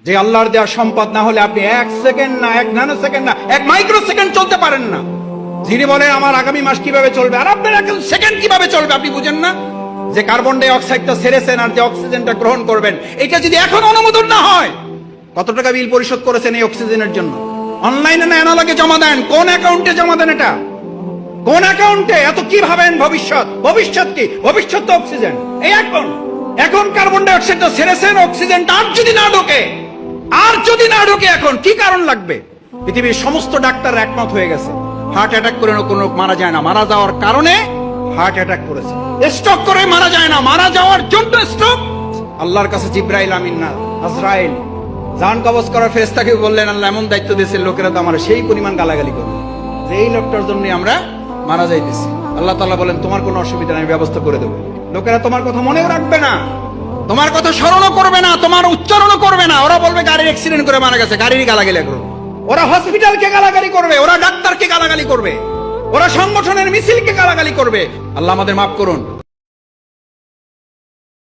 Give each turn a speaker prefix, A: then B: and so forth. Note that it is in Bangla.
A: যে আল্লাহর দেওয়া সম্পদ না হলে আপনি 1 সেকেন্ড না, 1 ন্যানো সেকেন্ড না, 1 মাইক্রো সেকেন্ড চলতে পারেন না। যিনি বলেন আমার আগামী মাস কিভাবে চলবে, আর আপনার 1 সেকেন্ড কিভাবে চলবে আপনি বুঝেন না? যে কার্বন ডাই অক্সাইডটা ছেড়েছেন আর যে অক্সিজেনটা গ্রহণ করবেন, এটা যদি এখন অনুমোদন না হয়, কত টাকা বিল পরিশোধ করেছেন এই অক্সিজেনের জন্য? অনলাইনে না অ্যানালগে জমা দেন? কোন অ্যাকাউন্টে জমা দেন? এটা কোন অ্যাকাউন্টে? এত কি ভাবেন ভবিষ্যৎ? ভবিষ্যৎ কি? ভবিষ্যৎ তো অক্সিজেন। এই এখন কার্বন ডাই অক্সাইডটা ছেড়েছেন, অক্সিজেনটা আর যদি না ঢোকে, এখন কি কারণ লাগবে? পৃথিবীর সমস্ত ডাক্তার একমত হয়ে গেছে, হার্ট অ্যাটাক করে কোনো লোক মারা যায় না, মারা যাওয়ার কারণে হার্ট অ্যাটাক করেছে। স্ট্রোক করে মারা যায় না, মারা যাওয়ার জন্য স্ট্রোক। আল্লাহর কাছে জিব্রাইল আমিন না আজরাইল জান কবজ করার ফেরেশতাকে বললেন, আল্লাহ এমন দায়িত্ব দিয়েছেন, লোকেরা তো আমার সেই পরিমাণ গালাগালি করবে যে এই লোকটার জন্য আমরা মারা যাইতেছি। আল্লাহ তাআলা বলেন, তোমার কোনো অসুবিধা নেই, ব্যবস্থা করে দেবো। লোকেরা তোমার কথা মনেও রাখবে না, তোমার কথা স্মরণও করবে না, তোমার উচ্চারণও করবে না। ওরা বলবে গাড়ির অ্যাক্সিডেন্ট করে মারা গেছে, গাড়িরই গালাগালি করবে। ওরা হসপিটালকে গালাগালি করবে, ওরা ডাক্তারকে গালাগালি করবে, ওরা সংগঠনের মিছিলকে গালাগালি করবে। আল্লাহ আমাদের মাফ করুন।